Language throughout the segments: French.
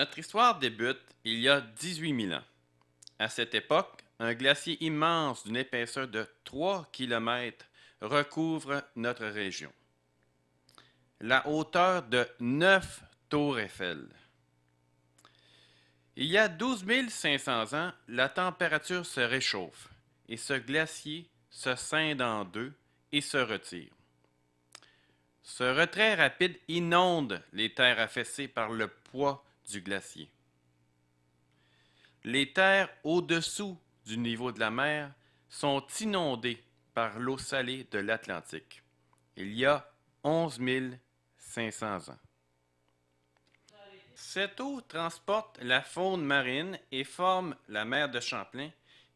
Notre histoire débute il y a 18 000 ans. À cette époque, un glacier immense d'une épaisseur de 3 kilomètres recouvre notre région. La hauteur de 9 tours Eiffel. Il y a 12 500 ans, la température se réchauffe et ce glacier se scinde en deux et se retire. Ce retrait rapide inonde les terres affaissées par le poids du glacier. Les terres au-dessous du niveau de la mer sont inondées par l'eau salée de l'Atlantique. Il y a 11 500 ans. Cette eau transporte la faune marine et forme la mer de Champlain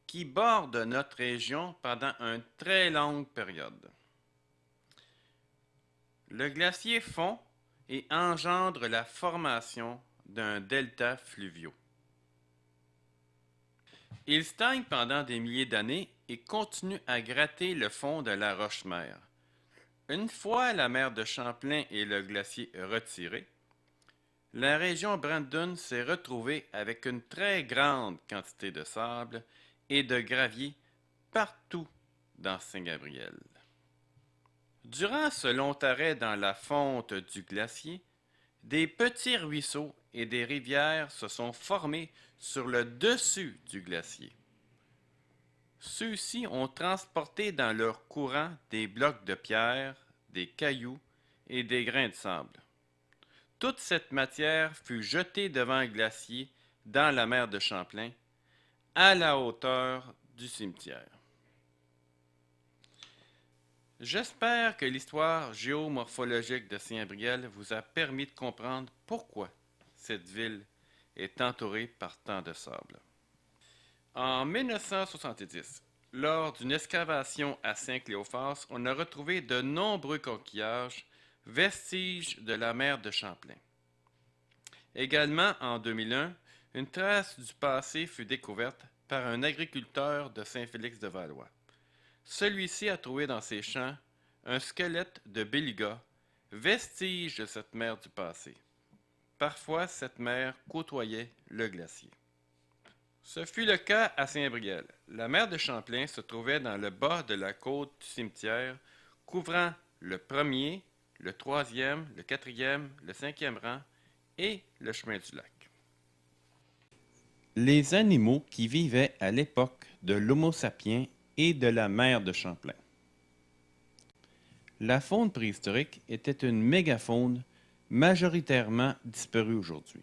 qui borde notre région pendant une très longue période. Le glacier fond et engendre la formation d'un delta fluviaux. Il stagne pendant des milliers d'années et continue à gratter le fond de la roche-mère. Une fois la mer de Champlain et le glacier retirés, la région Brandon s'est retrouvée avec une très grande quantité de sable et de gravier partout dans Saint-Gabriel. Durant ce long arrêt dans la fonte du glacier, des petits ruisseaux et des rivières se sont formés sur le dessus du glacier. Ceux-ci ont transporté dans leur courant des blocs de pierre, des cailloux et des grains de sable. Toute cette matière fut jetée devant le glacier dans la mer de Champlain, à la hauteur du cimetière. J'espère que l'histoire géomorphologique de Saint-Gabriel vous a permis de comprendre pourquoi cette ville est entourée par tant de sable. En 1970, lors d'une excavation à Saint-Cléophas, on a retrouvé de nombreux coquillages, vestiges de la mer de Champlain. Également, en 2001, une trace du passé fut découverte par un agriculteur de Saint-Félix-de-Valois. Celui-ci a trouvé dans ses champs un squelette de beluga, vestige de cette mer du passé. Parfois, cette mer côtoyait le glacier. Ce fut le cas à Saint-Gabriel. La mer de Champlain se trouvait dans le bas de la côte du cimetière, couvrant le premier, le troisième, le quatrième, le cinquième rang et le chemin du lac. Les animaux qui vivaient à l'époque de l'Homo sapiens et de la mer de Champlain. La faune préhistorique était une mégafaune majoritairement disparue aujourd'hui.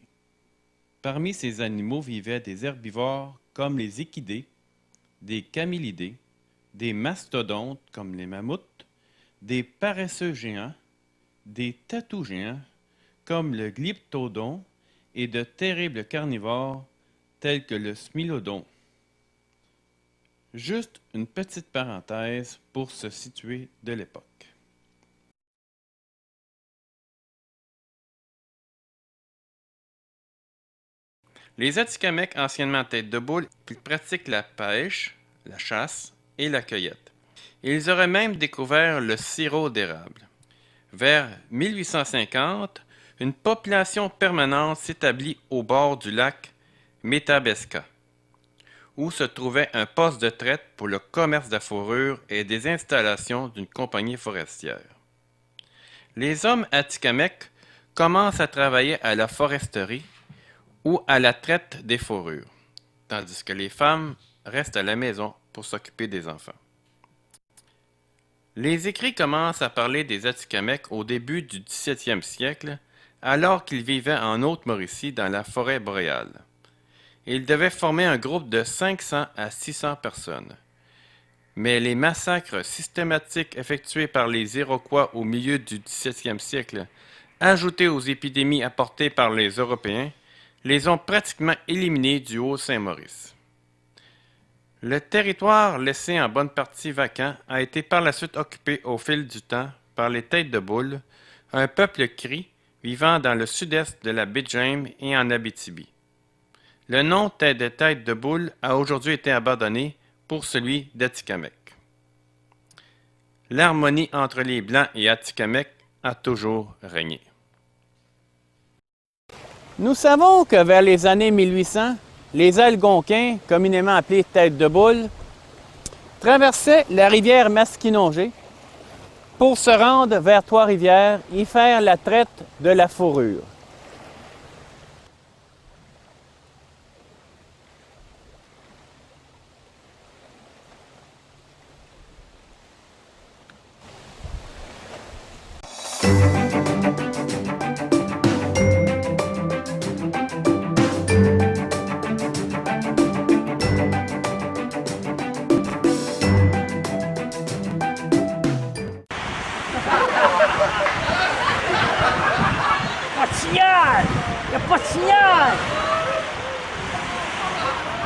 Parmi ces animaux vivaient des herbivores comme les équidés, des camélidés, des mastodontes comme les mammouths, des paresseux géants, des tatous géants comme le glyptodon et de terribles carnivores tels que le smilodon. Juste une petite parenthèse pour se situer de l'époque. Les Atikamekw, anciennement tête de boule, ils pratiquent la pêche, la chasse et la cueillette. Ils auraient même découvert le sirop d'érable. Vers 1850, une population permanente s'établit au bord du lac Métabesca, où se trouvait un poste de traite pour le commerce de la fourrure et des installations d'une compagnie forestière. Les hommes Atikamekw commencent à travailler à la foresterie ou à la traite des fourrures, tandis que les femmes restent à la maison pour s'occuper des enfants. Les écrits commencent à parler des Atikamekw au début du 17e siècle, alors qu'ils vivaient en Haute-Mauricie dans la forêt boréale. Ils devaient former un groupe de 500 à 600 personnes. Mais les massacres systématiques effectués par les Iroquois au milieu du 17e siècle, ajoutés aux épidémies apportées par les Européens, les ont pratiquement éliminés du Haut-Saint-Maurice. Le territoire laissé en bonne partie vacant a été par la suite occupé au fil du temps par les Têtes de Boule, un peuple cri vivant dans le sud-est de la baie James et en Abitibi. Le nom de Tête de Boule a aujourd'hui été abandonné pour celui d'Atikamekw. L'harmonie entre les Blancs et Atikamekw a toujours régné. Nous savons que vers les années 1800, les Algonquins, communément appelés têtes de boule, traversaient la rivière Masquinongé pour se rendre vers Trois-Rivières et faire la traite de la fourrure. Pas de signal! Y a pas de signal!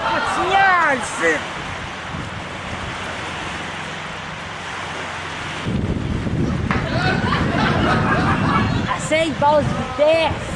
Pas de signal, c'est... Essaye basse vitesse!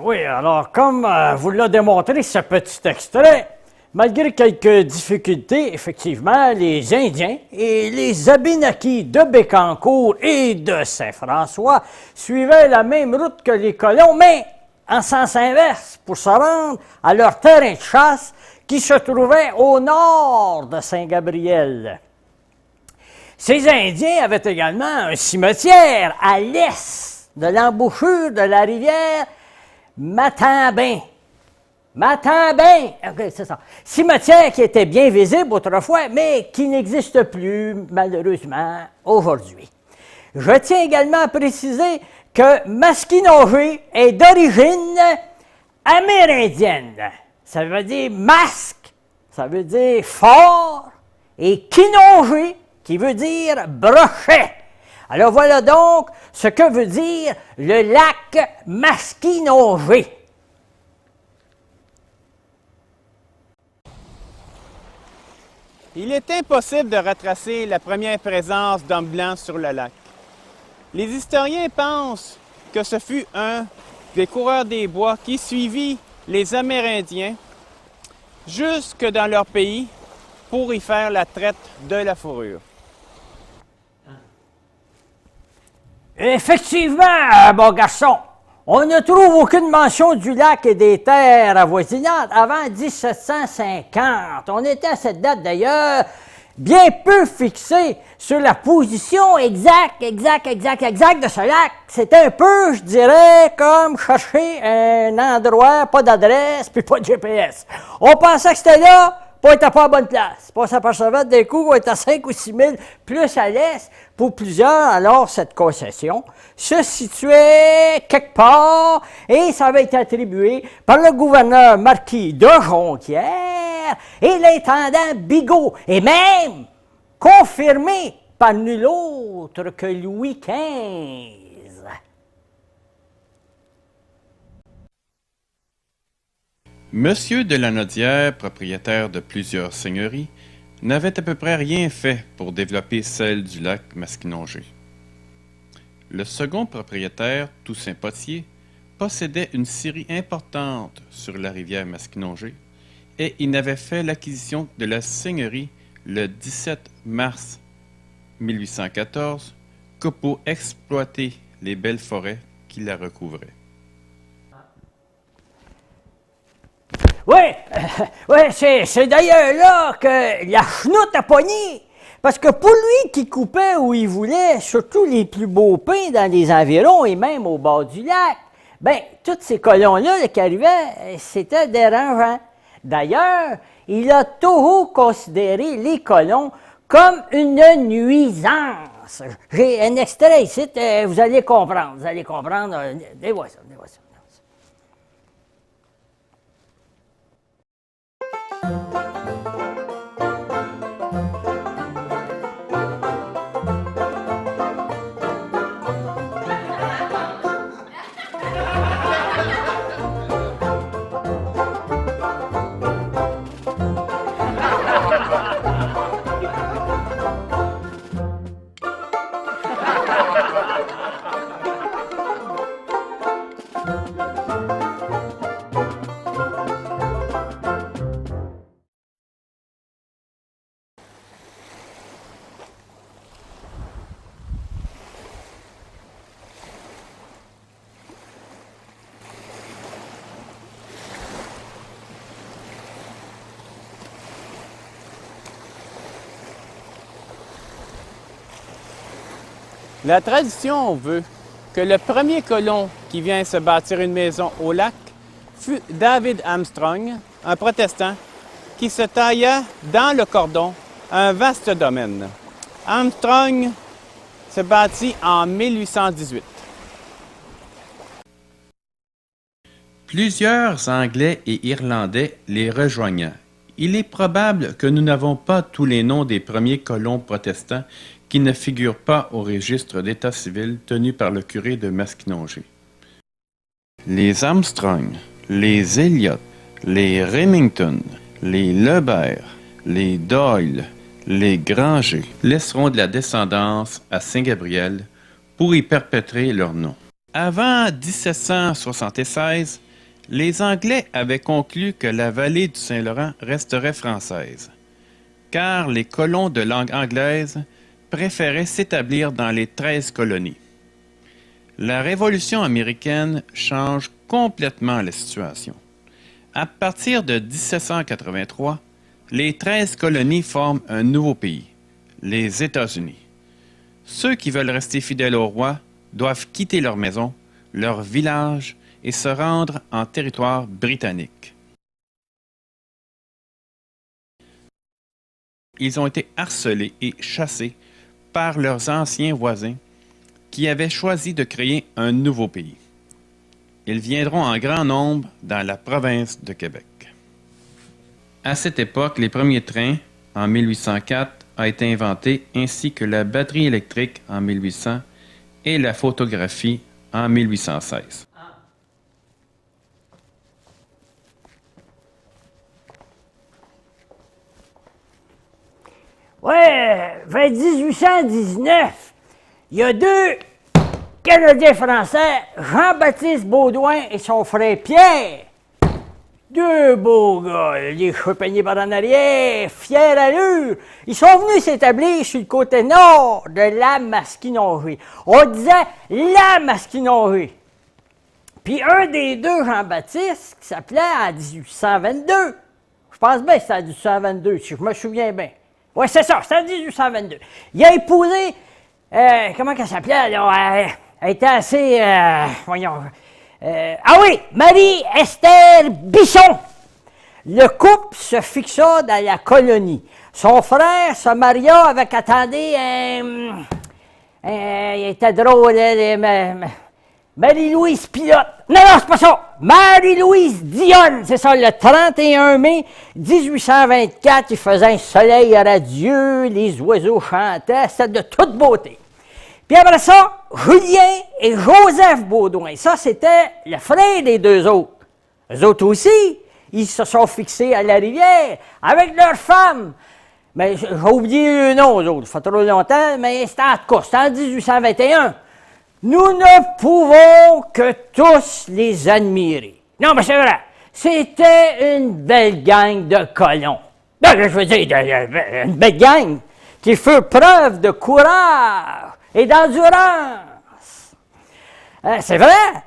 Oui, alors comme vous l'a démontré ce petit extrait, malgré quelques difficultés, effectivement, les Indiens et les Abénaquis de Bécancour et de Saint-François suivaient la même route que les colons, mais en sens inverse, pour se rendre à leur terrain de chasse qui se trouvait au nord de Saint-Gabriel. Ces Indiens avaient également un cimetière à l'est de l'embouchure de la rivière Matambin. Matambin, okay, c'est ça. Cimetière qui était bien visible autrefois, mais qui n'existe plus, malheureusement, aujourd'hui. Je tiens également à préciser que Masquinongé est d'origine amérindienne. Ça veut dire masque, ça veut dire fort, et quinongé, qui veut dire brochet. Alors voilà donc ce que veut dire le lac Masquinongé. Il est impossible de retracer la première présence d'hommes blancs sur le lac. Les historiens pensent que ce fut un des coureurs des bois qui suivit les Amérindiens jusque dans leur pays pour y faire la traite de la fourrure. Effectivement, mon garçon, on ne trouve aucune mention du lac et des terres avoisinantes avant 1750. On était à cette date d'ailleurs bien peu fixé sur la position exacte de ce lac. C'était un peu, je dirais, comme chercher un endroit, pas d'adresse, puis pas de GPS. On pensait que c'était là, puis on n'était pas à bonne place. Puis on s'apercevait d'un coup qu'on était à 5 ou 6 000 plus à l'est. Pour plusieurs, alors, cette concession se situait quelque part et ça avait été attribué par le gouverneur marquis de Jonquière et l'intendant Bigot, et même confirmé par nul autre que Louis XV. Monsieur de la Nodière, propriétaire de plusieurs seigneuries, n'avait à peu près rien fait pour développer celle du lac Masquinongé. Le second propriétaire, Toussaint Potier, possédait une scierie importante sur la rivière Masquinongé et il n'avait fait l'acquisition de la seigneurie le 17 mars 1814 que pour exploiter les belles forêts qui la recouvraient. Oui, c'est d'ailleurs là que la chenoute a pogné. Parce que pour lui qui coupait où il voulait, surtout les plus beaux pins dans les environs et même au bord du lac, bien, tous ces colons-là qui arrivaient, c'était dérangeant. D'ailleurs, il a toujours considéré les colons comme une nuisance. J'ai un extrait ici, vous allez comprendre, Dis-moi ça. La tradition veut que le premier colon qui vient se bâtir une maison au lac fut David Armstrong, un protestant, qui se tailla dans le cordon un vaste domaine. Armstrong se bâtit en 1818. Plusieurs Anglais et Irlandais les rejoignant. Il est probable que nous n'avons pas tous les noms des premiers colons protestants qui ne figurent pas au registre d'état civil tenu par le curé de Maskinongé. Les Armstrong, les Elliott, les Remington, les Lebert, les Doyle, les Granger laisseront de la descendance à Saint-Gabriel pour y perpétrer leur nom. Avant 1776, les Anglais avaient conclu que la vallée du Saint-Laurent resterait française, car les colons de langue anglaise préféraient s'établir dans les 13 colonies. La Révolution américaine change complètement la situation. À partir de 1783, les 13 colonies forment un nouveau pays, les États-Unis. Ceux qui veulent rester fidèles au roi doivent quitter leur maison, leur village et se rendre en territoire britannique. Ils ont été harcelés et chassés par leurs anciens voisins qui avaient choisi de créer un nouveau pays. Ils viendront en grand nombre dans la province de Québec. À cette époque, les premiers trains, en 1804, ont été inventés, ainsi que la batterie électrique en 1800 et la photographie en 1816. Ouais, vers 1819, il y a deux Canadiens français, Jean-Baptiste Baudouin et son frère Pierre. Deux beaux gars, les cheveux peignés par en arrière, fiers allure. Ils sont venus s'établir sur le côté nord de la Maskinongé. On disait la Maskinongé. Puis un des deux, Jean-Baptiste, qui s'appelait en 1822. Je pense bien que c'était en 1822, si je me souviens bien. Oui, c'est ça, c'est en 1822. Il a épousé, comment qu'elle s'appelait, là? Elle était assez, voyons... ah oui, Marie-Esther Bisson. Le couple se fixa dans la colonie. Son frère se maria avec, attendez, il était drôle, Marie-Louise Pilote. Non, c'est pas ça. Marie-Louise Dionne, c'est ça, le 31 mai 1824, il faisait un soleil radieux, les oiseaux chantaient, c'était de toute beauté. Puis après ça, Julien et Joseph Baudouin. Ça, c'était le frère des deux autres. Eux autres aussi, ils se sont fixés à la rivière avec leurs femmes. Mais j'ai oublié le nom, eux autres. Ça fait trop longtemps, mais c'était en tout cas, c'était en 1821. Nous ne pouvons que tous les admirer. Non, mais c'est vrai. C'était une belle gang de colons. Ben, je veux dire, une belle gang qui fait preuve de courage et d'endurance. C'est vrai.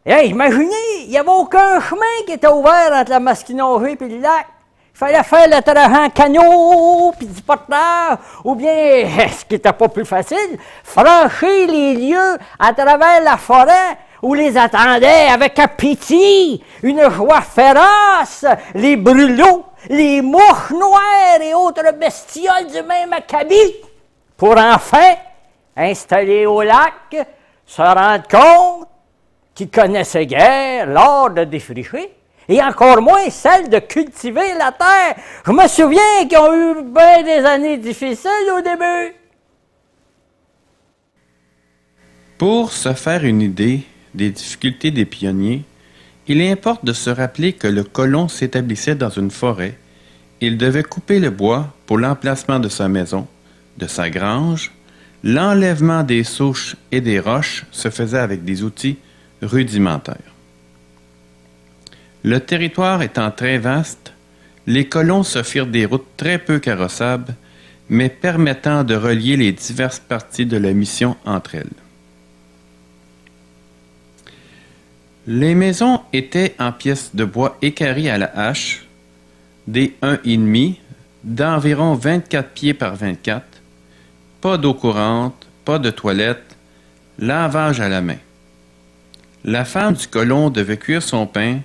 Hey, imaginez, il n'y avait aucun chemin qui était ouvert entre la Maskinongé et le lac. Il fallait faire le trajet en canot, puis du porteur, ou bien, ce qui n'était pas plus facile, franchir les lieux à travers la forêt où les attendait avec appétit, une joie féroce, les brûlots, les mouches noires et autres bestioles du même acabit, pour enfin, installés au lac, se rendre compte qu'ils connaissaient guère l'art de défricher, et encore moins celle de cultiver la terre. Je me souviens qu'ils ont eu bien des années difficiles au début. Pour se faire une idée des difficultés des pionniers, il importe de se rappeler que le colon s'établissait dans une forêt. Il devait couper le bois pour l'emplacement de sa maison, de sa grange. L'enlèvement des souches et des roches se faisait avec des outils rudimentaires. Le territoire étant très vaste, les colons se firent des routes très peu carrossables, mais permettant de relier les diverses parties de la mission entre elles. Les maisons étaient en pièces de bois équarries à la hache, des 1,5, d'environ 24 pieds par 24, pas d'eau courante, pas de toilettes, Lavage à la main. La femme du colon devait cuire son pain,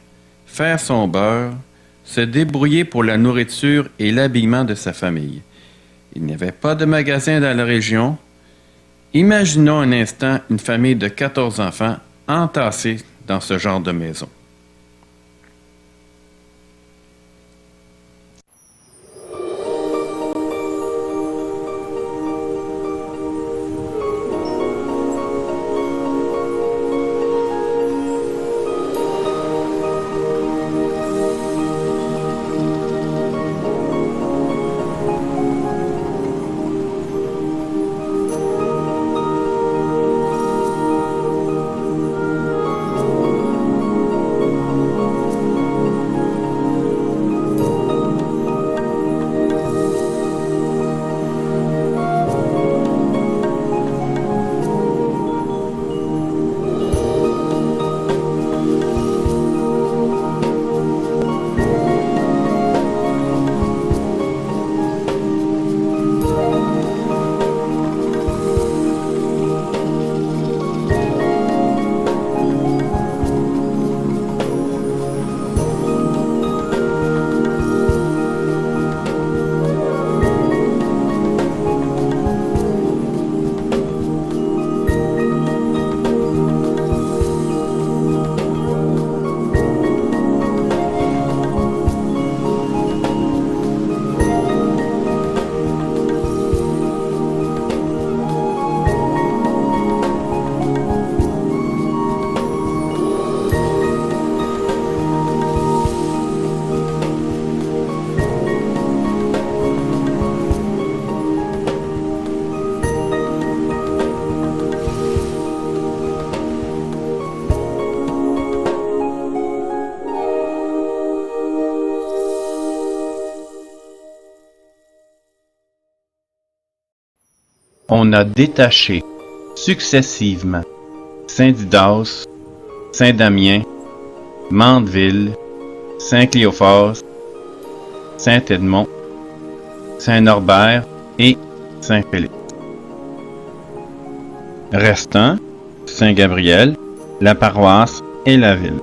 faire son beurre, se débrouiller pour la nourriture et l'habillement de sa famille. Il n'y avait pas de magasin dans la région. Imaginons un instant une famille de 14 enfants entassés dans ce genre de maison. On a détaché successivement Saint-Didas, Saint-Damien, Mandeville, Saint-Cléophas, Saint-Edmond, Saint-Norbert et Saint-Philippe. Restant Saint-Gabriel, la paroisse et la ville.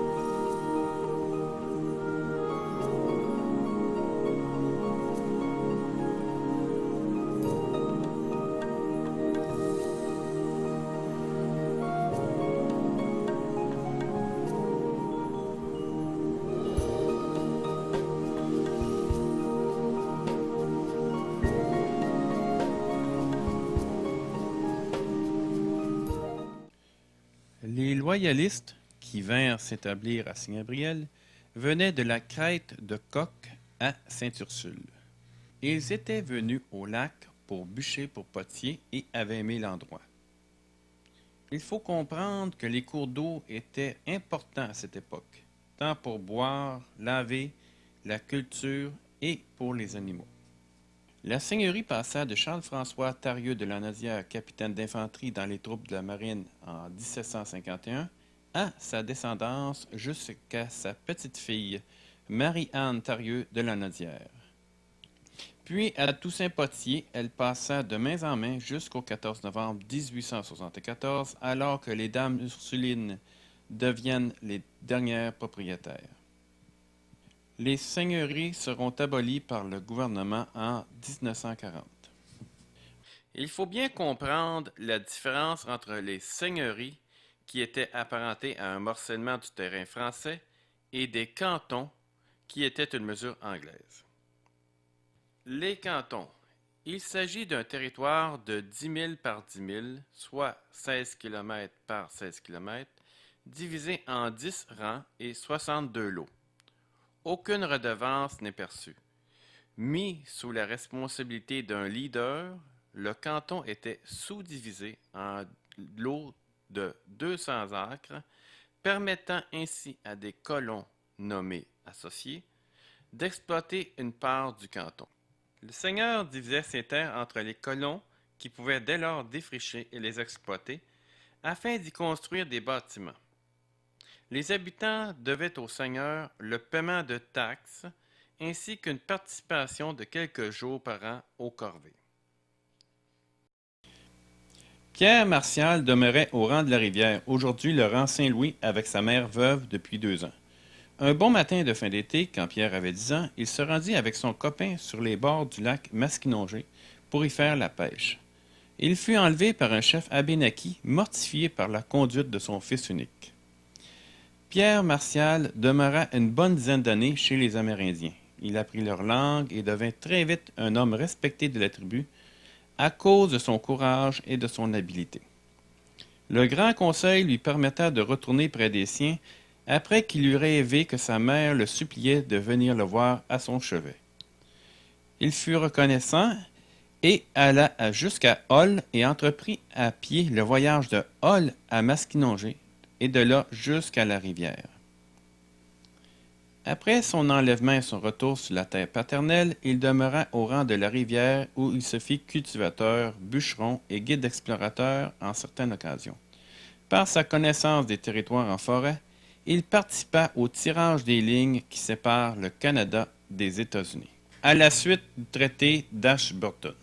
Les loyalistes qui vinrent s'établir à Saint-Gabriel venaient de la crête de Coq à Sainte-Ursule. Ils étaient venus au lac pour bûcher pour potier et avaient aimé l'endroit. Il faut comprendre que les cours d'eau étaient importants à cette époque, tant pour boire, laver, la culture et pour les animaux. La seigneurie passa de Charles-François Tarieux de Lanaudière, capitaine d'infanterie dans les troupes de la marine en 1751, à sa descendance jusqu'à sa petite-fille, Marie-Anne Tarieux de Lanaudière. Puis, à Toussaint Potier, elle passa de main en main jusqu'au 14 novembre 1874, alors que les dames Ursulines deviennent les dernières propriétaires. Les seigneuries seront abolies par le gouvernement en 1940. Il faut bien comprendre la différence entre les seigneuries, qui étaient apparentées à un morcellement du terrain français, et des cantons, qui étaient une mesure anglaise. Les cantons. Il s'agit d'un territoire de 10 000 par 10 000, soit 16 km par 16 km, divisé en 10 rangs et 62 lots. Aucune redevance n'est perçue. Mis sous la responsabilité d'un leader, le canton était sous-divisé en lots de 200 acres, permettant ainsi à des colons nommés associés d'exploiter une part du canton. Le seigneur divisait ses terres entre les colons qui pouvaient dès lors défricher et les exploiter afin d'y construire des bâtiments. Les habitants devaient au seigneur le paiement de taxes ainsi qu'une participation de quelques jours par an aux corvées. Pierre Martial demeurait au rang de la rivière, aujourd'hui le rang Saint-Louis, avec sa mère veuve depuis 2 ans. Un bon matin de fin d'été, quand Pierre avait 10 ans, il se rendit avec son copain sur les bords du lac Masquinongé pour y faire la pêche. Il fut enlevé par un chef abénaki, mortifié par la conduite de son fils unique. Pierre Martial demeura une bonne dizaine d'années chez les Amérindiens. Il apprit leur langue et devint très vite un homme respecté de la tribu à cause de son courage et de son habileté. Le grand conseil lui permetta de retourner près des siens après qu'il eut rêvé que sa mère le suppliait de venir le voir à son chevet. Il fut reconnaissant et alla jusqu'à Hull et entreprit à pied le voyage de Hull à Masquinongé et de là jusqu'à la rivière. Après son enlèvement et son retour sur la terre paternelle, il demeura au rang de la rivière où il se fit cultivateur, bûcheron et guide explorateur en certaines occasions. Par sa connaissance des territoires en forêt, il participa au tirage des lignes qui séparent le Canada des États-Unis, à la suite du traité d'Ashburton.